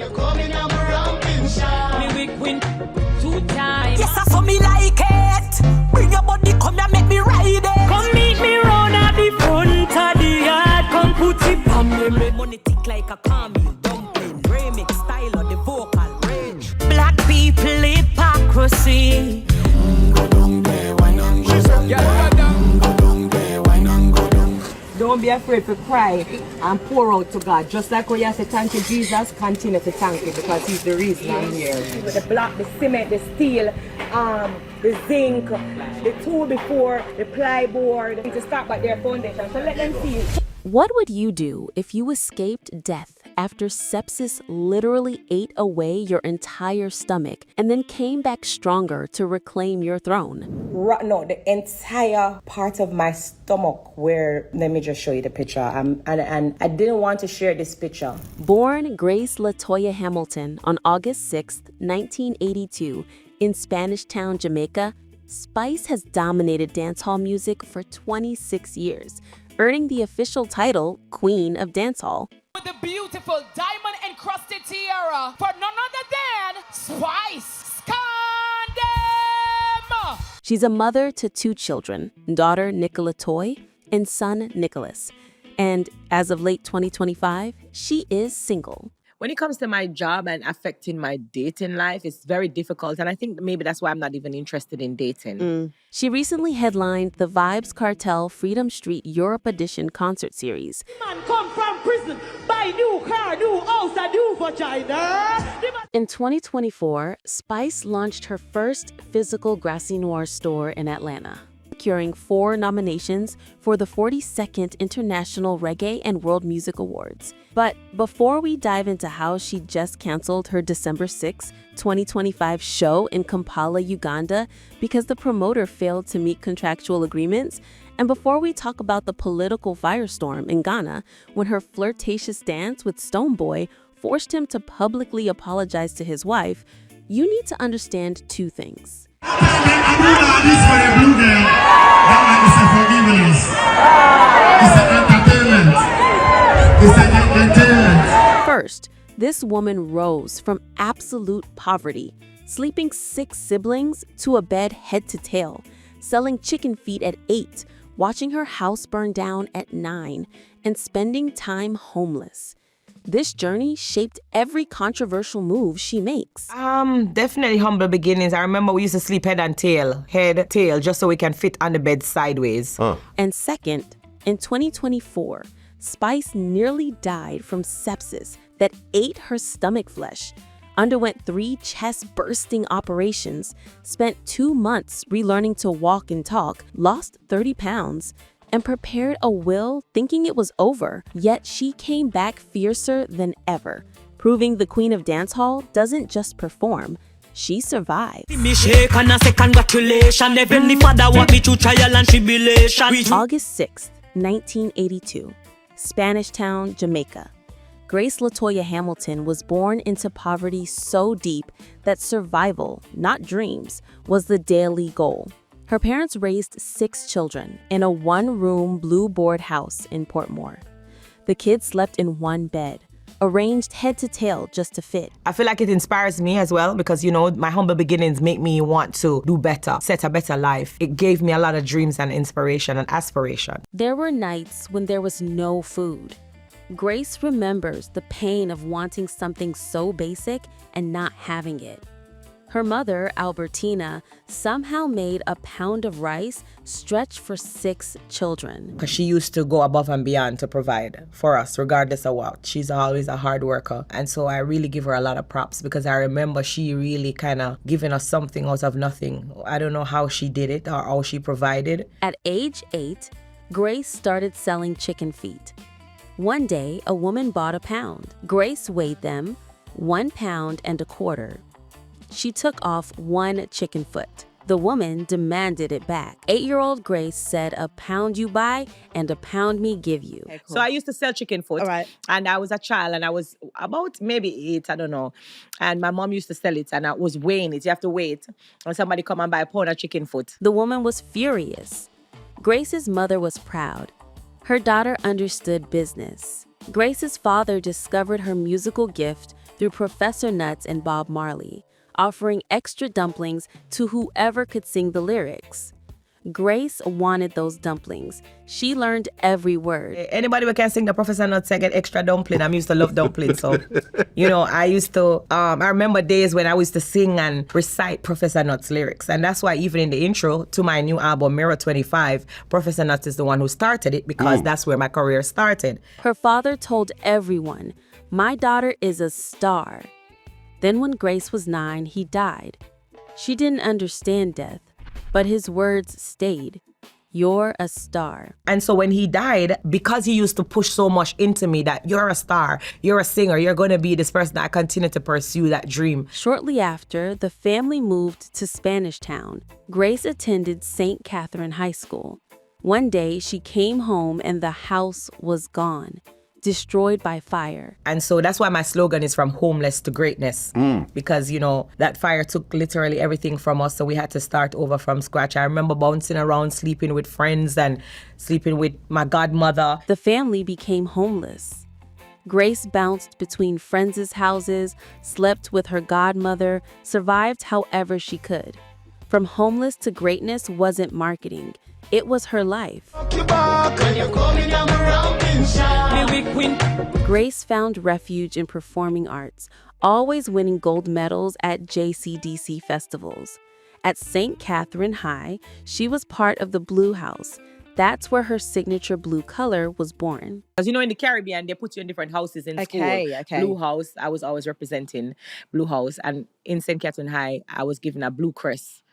You're coming on around in shine. Me we win 2 times. Yes, I saw me like it. Bring your body, come and make me ride it. Come meet me round at the front of the yard. Come put it on me. Money tick like a caramel dumpling. Remix style of the vocal range. Black people hypocrisy. Go down there, why not go down there? Go down there, why not go down? Don't be afraid to cry and pour out to God. Just like when you say thank you, Jesus, continue to thank you because He's the reason I'm here. With the block, the cement, the steel, the zinc, the tool before, the plyboard, to start by their foundation. So let them see it. What would you do if you escaped death after sepsis literally ate away your entire stomach and then came back stronger to reclaim your throne? No, the entire part of my stomach where, let me just show you the picture. And I didn't want to share this picture. Born Grace LaToya Hamilton on August 6, 1982, in Spanish Town, Jamaica, Spice has dominated dancehall music for 26 years, earning the official title Queen of Dancehall. With the beautiful diamond-encrusted tiara for none other than Spice Scandem! She's a mother to 2 children, daughter Nicola Toy and son Nicholas. And as of late 2025, she is single. When it comes to my job and affecting my dating life, it's very difficult. And I think maybe that's why I'm not even interested in dating. She recently headlined the Vibes Cartel Freedom Street Europe Edition concert series. Man come from prison, buy new car, new house, and new vagina. In 2024, Spice launched her first physical Grassy Noir store in Atlanta, securing 4 nominations for the 42nd International Reggae and World Music Awards. But before we dive into how she just canceled her December 6, 2025 show in Kampala, Uganda, because the promoter failed to meet contractual agreements, and before we talk about the political firestorm in Ghana when her flirtatious dance with Stonebwoy forced him to publicly apologize to his wife, you need to understand 2 things. First, this woman rose from absolute poverty, sleeping 6 siblings to a bed head to tail, selling chicken feet at 8, watching her house burn down at 9, and spending time homeless. This journey shaped every controversial move she makes. Definitely humble beginnings. I remember we used to sleep head, tail, just so we can fit on the bed sideways. And second, in 2024, Spice nearly died from sepsis that ate her stomach flesh, underwent 3 chest-bursting operations, spent 2 months relearning to walk and talk, lost 30 pounds, and prepared a will thinking it was over. Yet she came back fiercer than ever, proving the Queen of Dancehall doesn't just perform, she survives. August 6th, 1982, Spanish Town, Jamaica. Grace LaToya Hamilton was born into poverty so deep that survival, not dreams, was the daily goal. Her parents raised 6 children in a 1-room blue board house in Portmore. The kids slept in 1 bed, arranged head to tail just to fit. I feel like it inspires me as well because, you know, my humble beginnings make me want to do better, set a better life. It gave me a lot of dreams and inspiration and aspiration. There were nights when there was no food. Grace remembers the pain of wanting something so basic and not having it. Her mother, Albertina, somehow made a pound of rice stretch for 6 children. Because she used to go above and beyond to provide for us, regardless of what. She's always a hard worker. And so I really give her a lot of props because I remember she really kind of giving us something out of nothing. I don't know how she did it or how she provided. At age 8, Grace started selling chicken feet. One day, a woman bought a pound. Grace weighed them, 1 pound and a quarter. She took off 1 chicken foot. The woman demanded it back. 8-year-old Grace said, "A pound you buy and a pound me give you." Okay, cool. So I used to sell chicken foot. All right. And I was a child and I was about maybe 8, I don't know. And my mom used to sell it and I was weighing it. You have to wait when somebody come and buy a pound of chicken foot. The woman was furious. Grace's mother was proud. Her daughter understood business. Grace's father discovered her musical gift through Professor Nuts and Bob Marley, offering extra dumplings to whoever could sing the lyrics. Grace wanted those dumplings. She learned every word. Anybody who can sing the Professor Nuts get extra dumpling. I'm used to love dumplings. So, I used to, I remember days when I used to sing and recite Professor Nuts lyrics. And that's why even in the intro to my new album, Mirror 25, Professor Nuts is the one who started it because that's where my career started. Her father told everyone, "My daughter is a star." Then when Grace was 9, he died. She didn't understand death, but his words stayed. "You're a star." And so when he died, because he used to push so much into me that you're a star, you're a singer, you're going to be this person, I continue to pursue that dream. Shortly after, the family moved to Spanish Town. Grace attended St. Catherine High School. One day, she came home and the house was gone, destroyed by fire. And so that's why my slogan is from homeless to greatness. Because, that fire took literally everything from us. So we had to start over from scratch. I remember bouncing around, sleeping with friends and sleeping with my godmother. The family became homeless. Grace bounced between friends' houses, slept with her godmother, survived however she could. From homeless to greatness wasn't marketing. It was her life. Grace found refuge in performing arts, always winning gold medals at JCDC festivals. At St. Catherine High, she was part of the Blue House. That's where her signature blue color was born. Because in the Caribbean, they put you in different houses in school. Okay. Blue House, I was always representing Blue House. And in St. Catherine High, I was given a blue crest.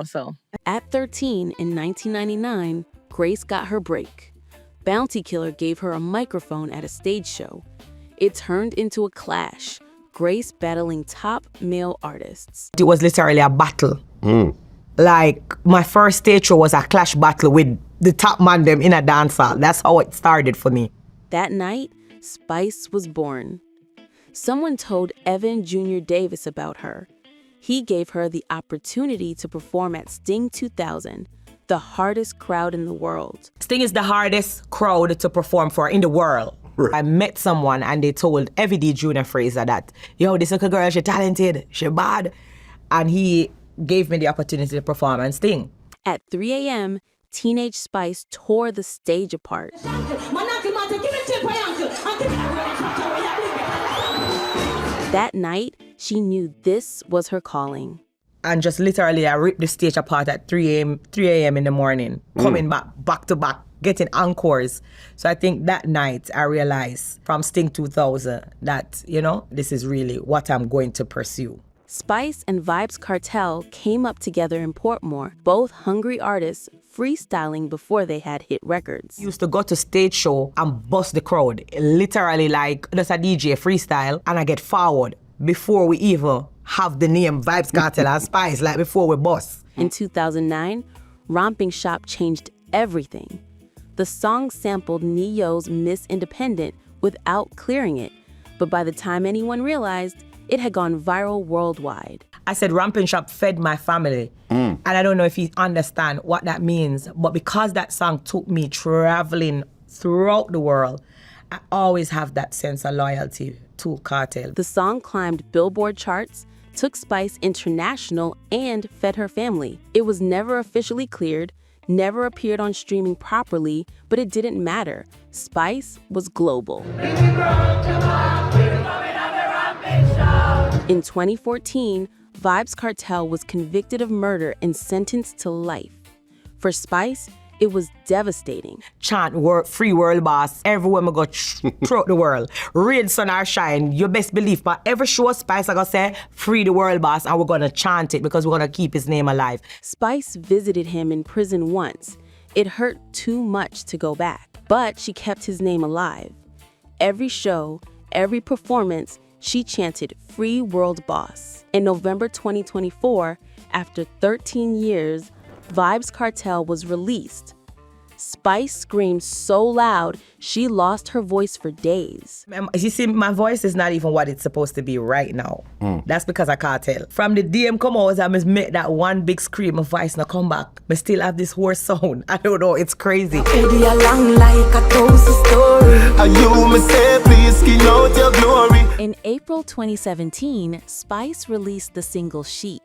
So. At 13 in 1999, Grace got her break. Bounty Killer gave her a microphone at a stage show. It turned into a clash, Grace battling top male artists. It was literally a battle. Like, my first stage show was a clash battle with the top man them in a dance hall. That's how it started for me. That night, Spice was born. Someone told Evan Jr. Davis about her. He gave her the opportunity to perform at Sting 2000, the hardest crowd in the world. Sting is the hardest crowd to perform for in the world. Right. I met someone and they told Evie Junior Fraser that, this little girl, she talented, she bad. And he gave me the opportunity to perform on Sting. At 3 a.m., Teenage Spice tore the stage apart. That night, she knew this was her calling. And just literally, I ripped the stage apart at 3 a.m. in the morning, coming back to back, getting encores. So I think that night I realized from Sting 2000 that, this is really what I'm going to pursue. Spice and Vybz Kartel came up together in Portmore, both hungry artists freestyling before they had hit records. Used to go to stage show and bust the crowd, literally like there's a DJ freestyle and I get forward before we even have the name Vybz Kartel and Spice, like before we bust. In 2009, Romping Shop changed everything. The song sampled Ne-Yo's Miss Independent without clearing it, but by the time anyone realized, it had gone viral worldwide. I said Ramping Shop fed my family. And I don't know if you understand what that means, but because that song took me traveling throughout the world, I always have that sense of loyalty to Kartel. The song climbed Billboard charts, took Spice international, and fed her family. It was never officially cleared, never appeared on streaming properly, but it didn't matter. Spice was global. In 2014, Vybz Kartel was convicted of murder and sentenced to life. For Spice, it was devastating. Chant free world boss everywhere we go throughout the world. Rain, sun or shine, you best believe. But every show Spice I gonna say, free the world boss, and we're gonna chant it because we're gonna keep his name alive. Spice visited him in prison once. It hurt too much to go back, but she kept his name alive. Every show, every performance, she chanted Free World Boss. In November 2024, after 13 years, Vybz Kartel was released. Spice screamed so loud, she lost her voice for days. You see, my voice is not even what it's supposed to be right now. That's because I can't tell. From the DM come out, I must make that one big scream, my voice now come back. But still have this hoarse sound. I don't know, it's crazy. In April 2017, Spice released the single Sheet,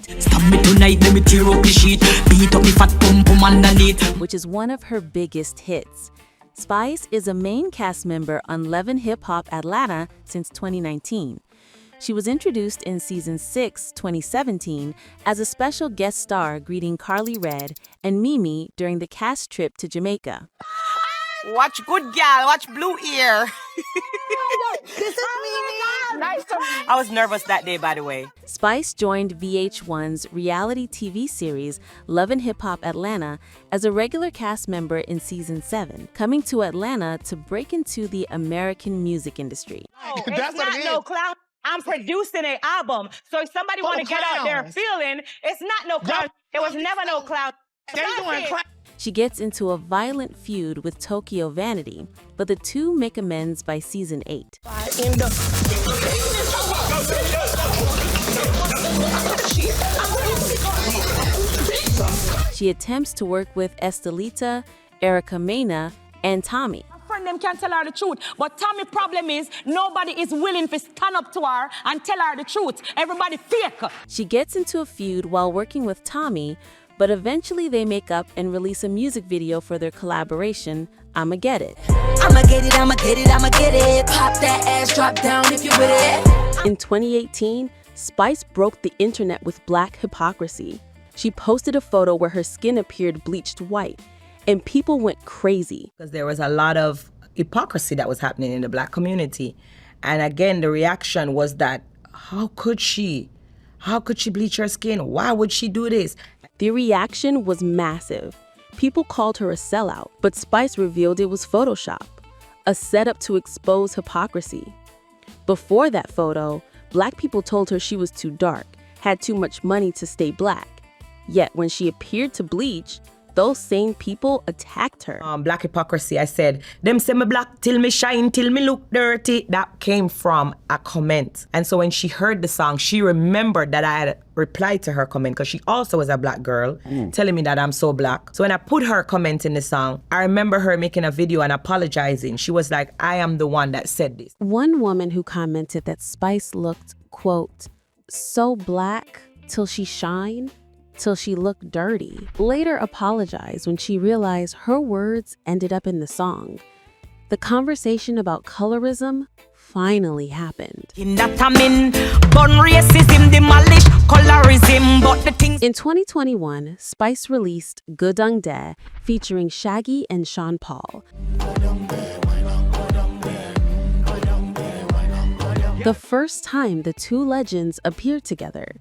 which is one of her biggest hits. Spice is a main cast member on Love and Hip Hop Atlanta since 2019. She was introduced in Season 6, 2017, as a special guest star greeting Carly Red and Mimi during the cast trip to Jamaica. Watch good gal, watch Blue Ear. This is Mimi. Nice to meet you. I was nervous that day, by the way. Spice joined VH1's reality TV series Love and Hip Hop Atlanta as a regular cast member in Season 7, coming to Atlanta to break into the American music industry. It's not no clown. I'm producing an album. So if somebody want to get out there feeling, it's not no clown. There was never no clown. She gets into a violent feud with Tokyo Vanity, but the two make amends by Season 8. She attempts to work with Estelita, Erica Mena, and Tommy. Friend them can't tell her the truth, but Tommy problem is nobody is willing to stand up to her and tell her the truth. Everybody fake. She gets into a feud while working with Tommy, but eventually they make up and release a music video for their collaboration, I'ma Get It. I'ma get it, I'ma get it, I'ma get it. Pop that ass, drop down if you with it. In 2018, Spice broke the internet with black hypocrisy. She posted a photo where her skin appeared bleached white, and people went crazy. Because there was a lot of hypocrisy that was happening in the black community. And again, the reaction was that, how could she? How could she bleach her skin? Why would she do this? The reaction was massive. People called her a sellout, but Spice revealed it was Photoshop, a setup to expose hypocrisy. Before that photo, black people told her she was too dark, had too much money to stay black. Yet when she appeared to bleach, those same people attacked her. Black hypocrisy, I said, them say me black till me shine, till me look dirty. That came from a comment. And so when she heard the song, she remembered that I had replied to her comment because she also was a black girl telling me that I'm so black. So when I put her comment in the song, I remember her making a video and apologizing. She was like, I am the one that said this. One woman who commented that Spice looked, quote, so black till she shine, till she looked dirty, later apologized when she realized her words ended up in the song. The conversation about colorism finally happened. In 2021, Spice released Godong De featuring Shaggy and Sean Paul. The first time the two legends appeared together.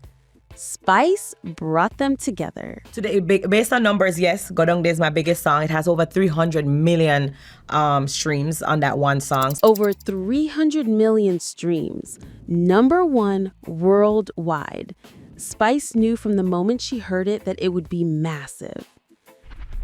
Spice brought them together. Today, based on numbers, yes, Godong De is my biggest song. It has over 300 million streams on that one song. Over 300 million streams, #1 worldwide. Spice knew from the moment she heard it that it would be massive.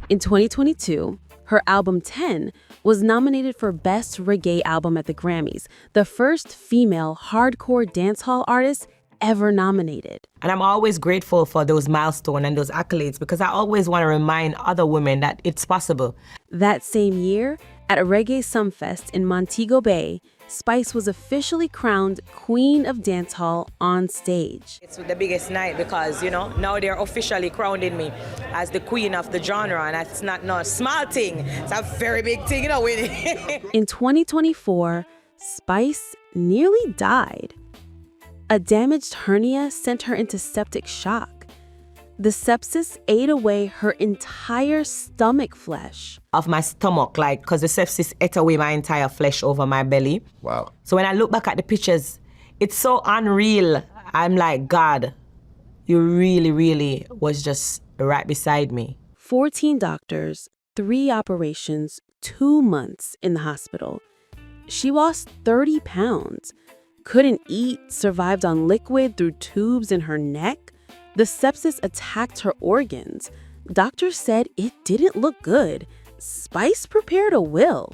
In 2022, her album 10 was nominated for Best Reggae Album at the Grammys, the first female hardcore dancehall artist ever nominated. And I'm always grateful for those milestones and those accolades because I always want to remind other women that it's possible. That same year, at a Reggae Sumfest in Montego Bay, Spice was officially crowned Queen of Dancehall on stage. It's the biggest night because, you know, now they're officially crowning me as the queen of the genre, and that's not a small thing. It's a very big thing, you know, with it. In 2024, Spice nearly died. A damaged hernia sent her into septic shock. The sepsis ate away her entire stomach flesh. Of my stomach, like, because the sepsis ate away my entire flesh over my belly. Wow. So when I look back at the pictures, it's so unreal. I'm like, God, you really, really was just right beside me. 14 doctors, 3 operations, 2 months in the hospital. She lost 30 pounds. Couldn't eat, survived on liquid through tubes in her neck. The sepsis attacked her organs. Doctors said it didn't look good. Spice prepared a will.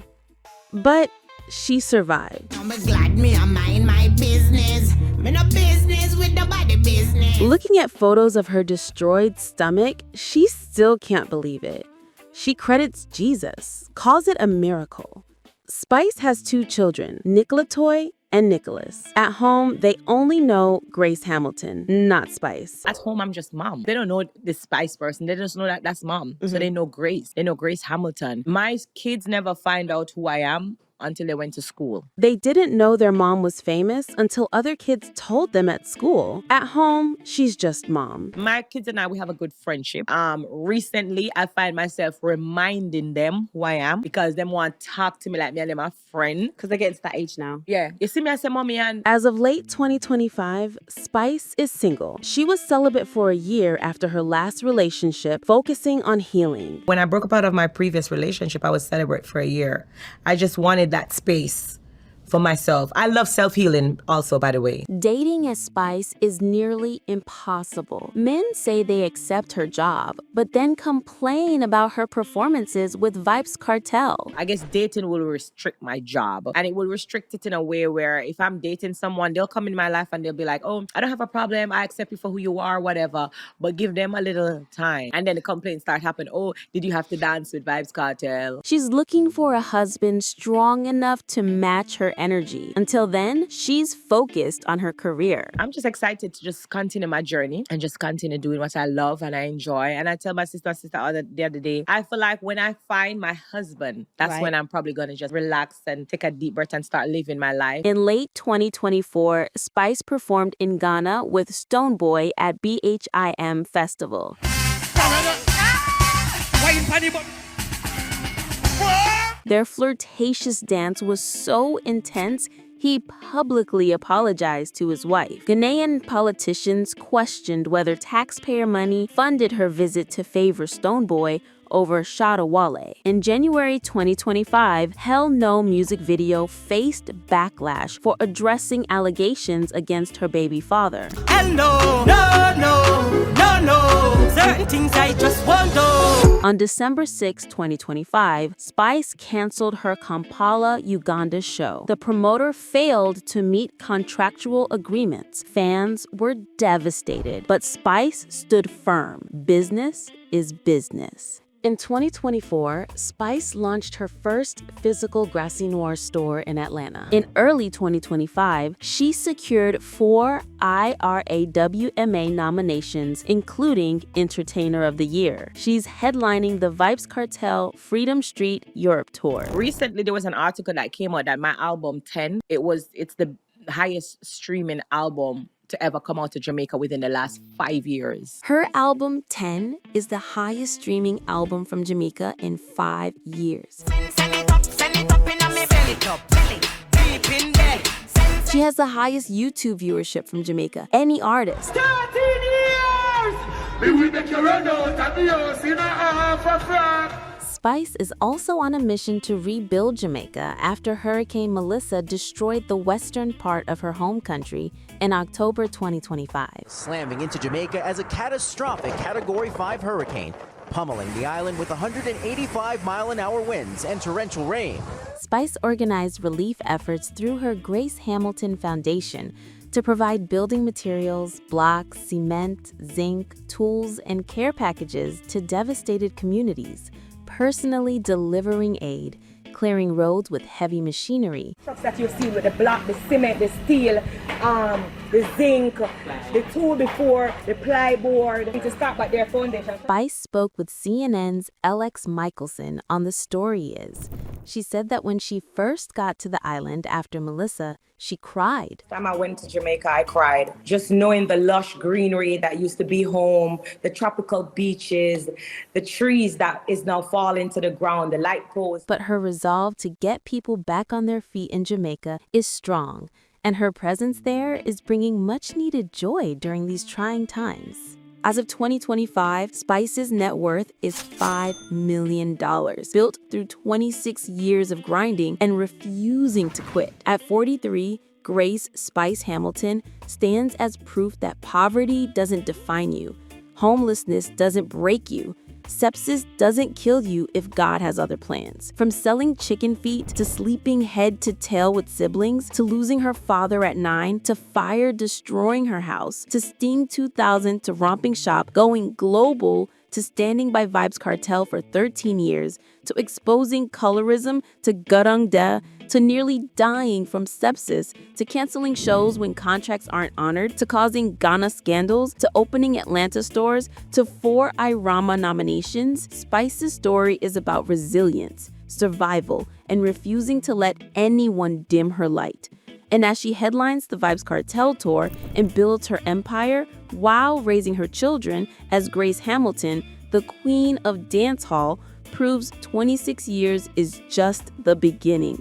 But she survived. I'm glad me I mind my business. Me no business with nobody business. Looking at photos of her destroyed stomach, she still can't believe it. She credits Jesus, calls it a miracle. Spice has 2 children, Nicola Toy and Nicholas. At home, they only know Grace Hamilton, not Spice. At home, I'm just mom. They don't know the Spice person. They just know that that's mom. So they know Grace. They know Grace Hamilton. My kids never find out who I am until they went to school. They didn't know their mom was famous until other kids told them at school. At home, she's just mom. My kids and I, we have a good friendship. Recently, I find myself reminding them who I am because them want to talk to me like me and them a friend. Because they're getting to that age now. Yeah. You see me, I say, mommy, and As of late 2025, Spice is single. She was celibate for a year after her last relationship, focusing on healing. when I broke up out of my previous relationship, I was celibate for a year. I just wanted that space for myself. I love self-healing also, by the way. Dating as Spice is nearly impossible. Men say they accept her job, but then complain about her performances with Vybz Kartel. I guess dating will restrict my job, and it will restrict it in a way where if I'm dating someone, they'll come in my life and they'll be like, oh, I don't have a problem. I accept you for who you are, whatever, but give them a little time. And then the complaints start happening. Oh, did you have to dance with Vybz Kartel? She's looking for a husband strong enough to match her energy. Until then, she's focused on her career. I'm just excited to just continue my journey and just continue doing what I love and I enjoy. And I tell my sister the other day, I feel like when I find my husband, that's when I'm probably going to just relax and take a deep breath and start living my life. In late 2024, Spice performed in Ghana with Stonebwoy at BHIM Festival. Their flirtatious dance was so intense, he publicly apologized to his wife. Ghanaian politicians questioned whether taxpayer money funded her visit to favor Stonebwoy over Shatta Wale. In January 2025, Hell No music video faced backlash for addressing allegations against her baby father. Hello, no, certain things I just won't do. On December 6, 2025, Spice canceled her Kampala, Uganda show. The promoter failed to meet contractual agreements. Fans were devastated, but Spice stood firm. Business is business. In 2024, Spice launched her first physical Grassy Noir store in Atlanta. In early 2025, she secured 4 IRAWMA nominations, including Entertainer of the Year. She's headlining the Vybz Kartel Freedom Street Europe tour. Recently, there was an article that came out that my album 10, it's the highest streaming album to ever come out to Jamaica within the last 5 years. Her album 10 is the highest streaming album from Jamaica in 5 years. Send it up in me belly top, belly deep in there. She has the highest YouTube viewership from Jamaica, any artist. 13 years! We will make you run out of the house in a half a franc. Spice is also on a mission to rebuild Jamaica after Hurricane Melissa destroyed the western part of her home country in October 2025. Slamming into Jamaica as a catastrophic Category 5 hurricane, pummeling the island with 185-mile-an-hour winds and torrential rain. Spice organized relief efforts through her Grace Hamilton Foundation to provide building materials, blocks, cement, zinc, tools, and care packages to devastated communities, personally delivering aid, clearing roads with heavy machinery. Trucks that you see with the block, the cement, the steel, the zinc, the tool before, the plyboard, to start by their foundation. Spice spoke with CNN's Alex Michelson on The Story Is. She said that when she first got to the island after Melissa, she cried. The time I went to Jamaica, I cried. Just knowing the lush greenery that used to be home, the tropical beaches, the trees that is now falling to the ground, the light poles. But her resolve to get people back on their feet in Jamaica is strong, and her presence there is bringing much needed joy during these trying times. As of 2025, Spice's net worth is $5 million, built through 26 years of grinding and refusing to quit. At 43, Grace Spice Hamilton stands as proof that poverty doesn't define you, homelessness doesn't break you, Sepsis doesn't kill you if God has other plans. From selling chicken feet to sleeping head to tail with siblings, to losing her father at 9, to fire destroying her house, to Sting 2000, to romping shop, going global, to standing by Vybz Kartel for 13 years, to exposing colorism, to Gurung Da, to nearly dying from sepsis, to canceling shows when contracts aren't honored, to causing Ghana scandals, to opening Atlanta stores, to 4 IRAMA nominations, Spice's story is about resilience, survival, and refusing to let anyone dim her light. And as she headlines the Vybz Kartel tour and builds her empire while raising her children as Grace Hamilton, the queen of dancehall, proves 26 years is just the beginning.